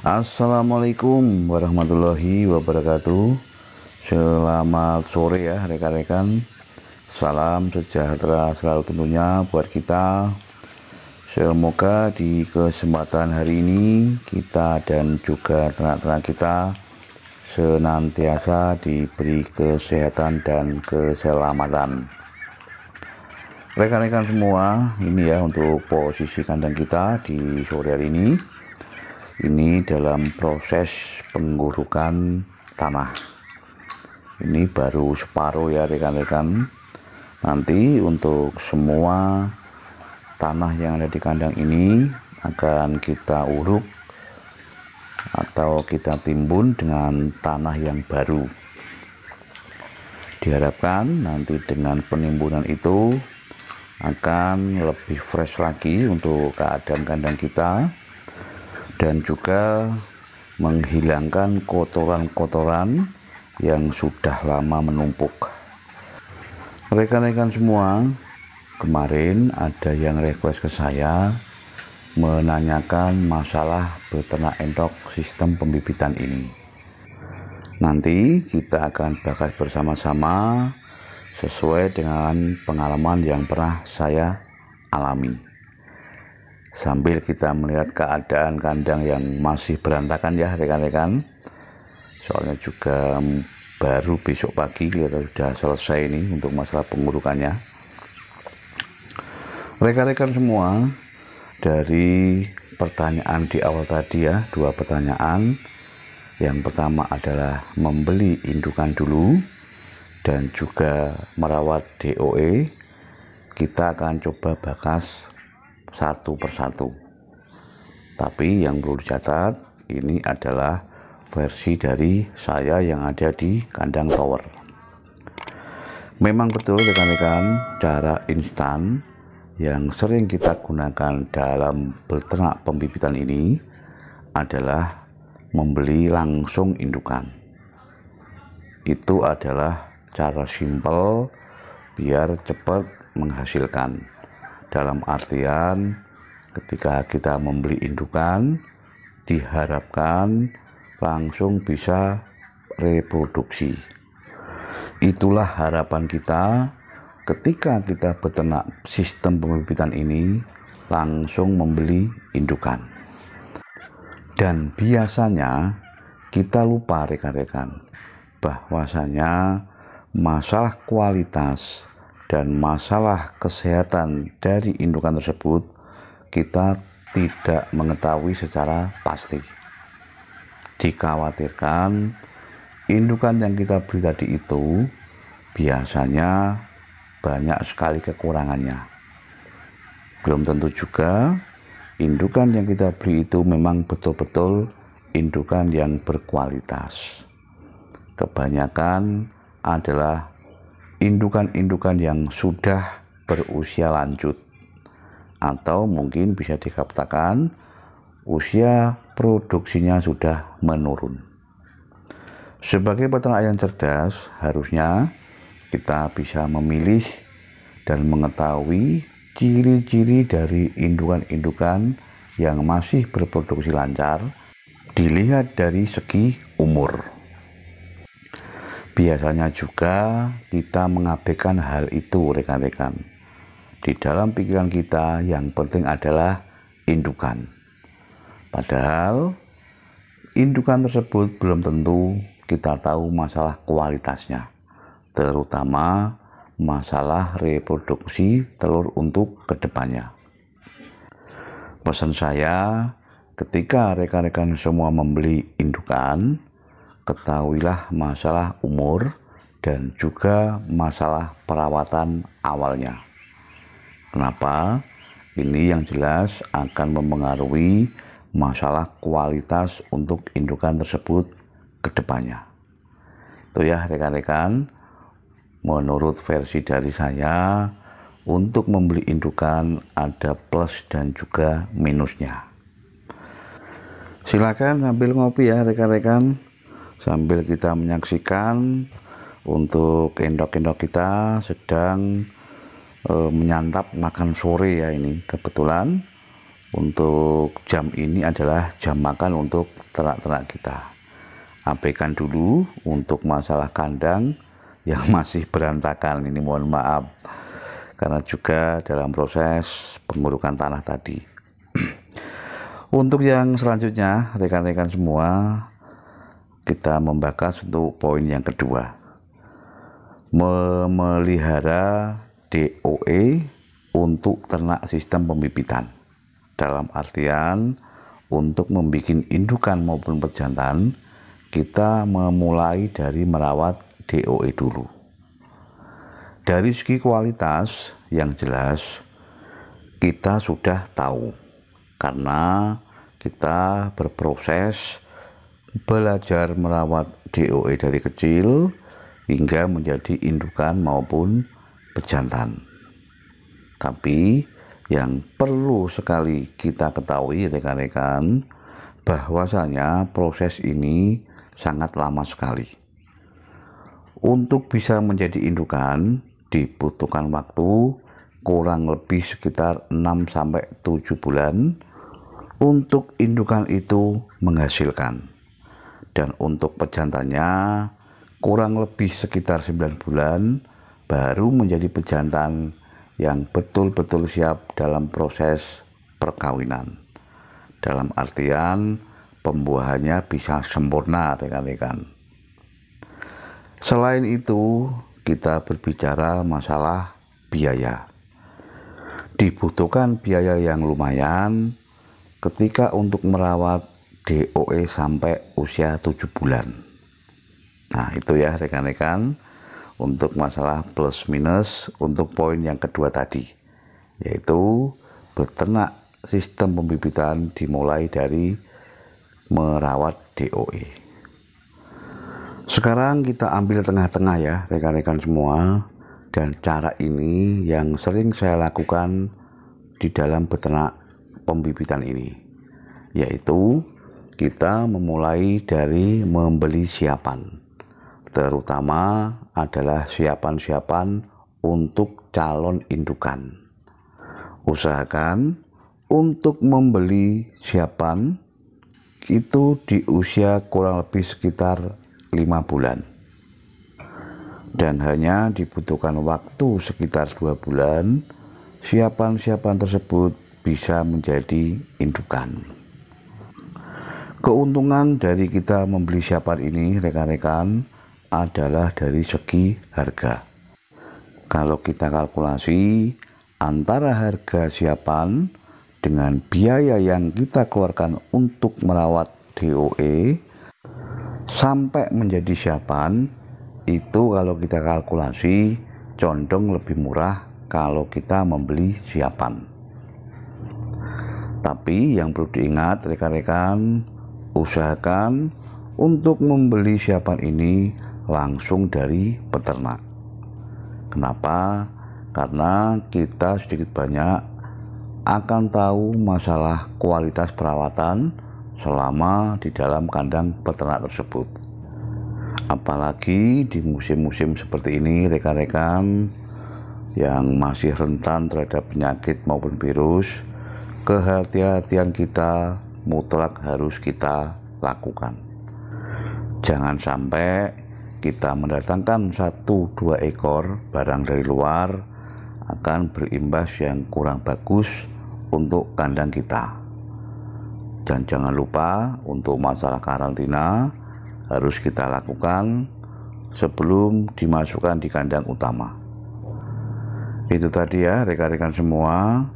Assalamualaikum warahmatullahi wabarakatuh. Selamat sore ya rekan-rekan. Salam sejahtera selalu tentunya buat kita. Semoga di kesempatan hari ini kita dan juga ternak-ternak kita senantiasa diberi kesehatan dan keselamatan. Rekan-rekan semua, ini ya untuk posisi kandang kita di sore hari ini. Ini dalam proses penggurukan tanah. Ini baru separuh ya rekan-rekan. Nanti untuk semua tanah yang ada di kandang ini akan kita uruk atau kita timbun dengan tanah yang baru. Diharapkan nanti dengan penimbunan itu akan lebih fresh lagi untuk keadaan kandang kita, dan juga menghilangkan kotoran-kotoran yang sudah lama menumpuk. Rekan-rekan semua, kemarin ada yang request ke saya menanyakan masalah beternak entok sistem pembibitan ini. Nanti kita akan bahas bersama-sama sesuai dengan pengalaman yang pernah saya alami. Sambil kita melihat keadaan kandang yang masih berantakan ya rekan-rekan. Soalnya juga baru besok pagi kita sudah selesai ini untuk masalah pengurukannya. Rekan-rekan semua, dari pertanyaan di awal tadi ya, 2 pertanyaan. Yang pertama adalah membeli indukan dulu dan juga merawat DOE. Kita akan coba bahas satu persatu. Tapi yang perlu dicatat, ini adalah versi dari saya yang ada di kandang tower. Memang betul rekan-rekan, cara instan yang sering kita gunakan dalam beternak pembibitan ini adalah membeli langsung indukan. Itu adalah cara simpel biar cepat menghasilkan. Dalam artian ketika kita membeli indukan, diharapkan langsung bisa reproduksi. Itulah harapan kita ketika kita beternak sistem pembibitan ini langsung membeli indukan. Dan biasanya kita lupa rekan-rekan bahwasanya masalah kualitas dan masalah kesehatan dari indukan tersebut kita tidak mengetahui secara pasti. Dikhawatirkan indukan yang kita beli tadi itu biasanya banyak sekali kekurangannya. Belum tentu juga indukan yang kita beli itu memang betul-betul indukan yang berkualitas. Kebanyakan adalah indukan-indukan yang sudah berusia lanjut, atau mungkin bisa dikatakan usia produksinya sudah menurun. Sebagai peternak yang cerdas, harusnya kita bisa memilih dan mengetahui ciri-ciri dari indukan-indukan yang masih berproduksi lancar dilihat dari segi umur. Biasanya juga kita mengabaikan hal itu rekan-rekan. Di dalam pikiran kita yang penting adalah indukan. Padahal indukan tersebut belum tentu kita tahu masalah kualitasnya, terutama masalah reproduksi telur untuk kedepannya. Pesan saya, ketika rekan-rekan semua membeli indukan, ketahuilah masalah umur dan juga masalah perawatan awalnya. Kenapa? Ini yang jelas akan mempengaruhi masalah kualitas untuk indukan tersebut ke depannya. Itu ya rekan-rekan, menurut versi dari saya, untuk membeli indukan ada plus dan juga minusnya. Silakan sambil ngopi ya rekan-rekan, sambil kita menyaksikan untuk endok-endok kita sedang menyantap makan sore ya. Ini kebetulan untuk jam ini adalah jam makan untuk ternak-ternak kita. Abaikan dulu untuk masalah kandang yang masih berantakan ini, mohon maaf, karena juga dalam proses pengurukan tanah tadi. Untuk yang selanjutnya, rekan-rekan semua, kita membahas untuk poin yang kedua, memelihara DOE untuk ternak sistem pembibitan. Dalam artian, untuk membuat indukan maupun pejantan, kita memulai dari merawat DOE dulu. Dari segi kualitas yang jelas, kita sudah tahu, karena kita berproses belajar merawat DOE dari kecil hingga menjadi indukan maupun pejantan. Tapi yang perlu sekali kita ketahui rekan-rekan, bahwasanya proses ini sangat lama sekali. Untuk bisa menjadi indukan dibutuhkan waktu kurang lebih sekitar 6-7 bulan untuk indukan itu menghasilkan. Dan untuk pejantannya kurang lebih sekitar 9 bulan baru menjadi pejantan yang betul-betul siap dalam proses perkawinan. Dalam artian pembuahannya bisa sempurna rekan-rekan. Selain itu, kita berbicara masalah biaya. Dibutuhkan biaya yang lumayan ketika untuk merawat DOE sampai usia 7 bulan. Nah, itu ya rekan-rekan untuk masalah plus minus untuk poin yang kedua tadi, yaitu beternak sistem pembibitan dimulai dari merawat DOE. Sekarang kita ambil tengah-tengah ya rekan-rekan semua, dan cara ini yang sering saya lakukan di dalam beternak pembibitan ini, yaitu kita memulai dari membeli siapan, terutama adalah siapan-siapan untuk calon indukan. Usahakan untuk membeli siapan itu di usia kurang lebih sekitar 5 bulan, dan hanya dibutuhkan waktu sekitar 2 bulan siapan-siapan tersebut bisa menjadi indukan. Keuntungan dari kita membeli siapan ini rekan-rekan adalah dari segi harga. Kalau kita kalkulasi antara harga siapan dengan biaya yang kita keluarkan untuk merawat DOE sampai menjadi siapan, itu kalau kita kalkulasi condong lebih murah kalau kita membeli siapan. Tapi yang perlu diingat rekan-rekan, usahakan untuk membeli siapan ini langsung dari peternak. Kenapa? Karena kita sedikit banyak akan tahu masalah kualitas perawatan selama di dalam kandang peternak tersebut. Apalagi di musim-musim seperti ini rekan-rekan yang masih rentan terhadap penyakit maupun virus, kehati-hatian kita mutlak harus kita lakukan. Jangan sampai kita mendatangkan 1-2 ekor barang dari luar akan berimbas yang kurang bagus untuk kandang kita. Dan jangan lupa untuk masalah karantina harus kita lakukan sebelum dimasukkan di kandang utama. Itu tadi ya rekan-rekan semua,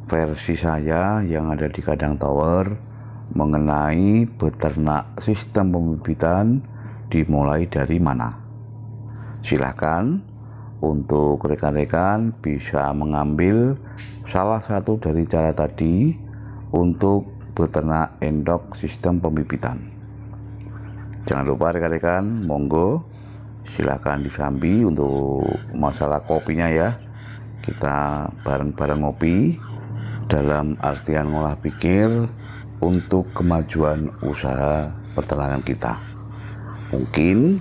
versi saya yang ada di kandang tower mengenai beternak sistem pembibitan dimulai dari mana. Silakan untuk rekan-rekan bisa mengambil salah satu dari cara tadi untuk beternak endok sistem pembibitan. Jangan lupa rekan-rekan, monggo silakan disambi untuk masalah kopinya ya. Kita bareng-bareng ngopi dalam artian ngolah pikir untuk kemajuan usaha peternakan kita. Mungkin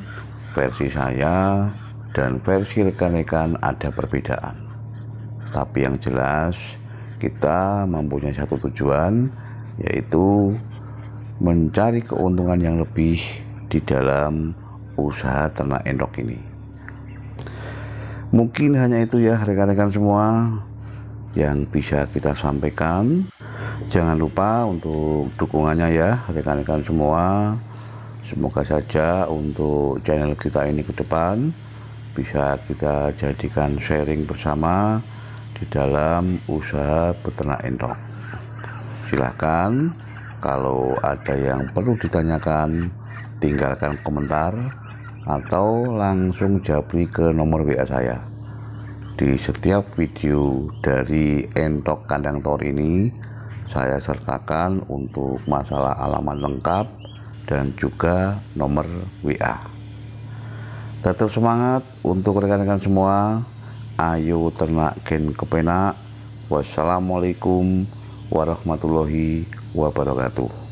versi saya dan versi rekan-rekan ada perbedaan, tapi yang jelas kita mempunyai satu tujuan, yaitu mencari keuntungan yang lebih di dalam usaha ternak endok ini. Mungkin hanya itu ya rekan-rekan semua yang bisa kita sampaikan. Jangan lupa untuk dukungannya ya rekan-rekan semua. Semoga saja untuk channel kita ini ke depan bisa kita jadikan sharing bersama di dalam usaha peternak endok. Silahkan kalau ada yang perlu ditanyakan, tinggalkan komentar atau langsung japri ke nomor WA saya. Di setiap video dari endok kandang tower ini saya sertakan untuk masalah alamat lengkap dan juga nomor WA. Tetap semangat untuk rekan-rekan semua. Ayo ternak gen kepenak. Wassalamualaikum warahmatullahi wabarakatuh.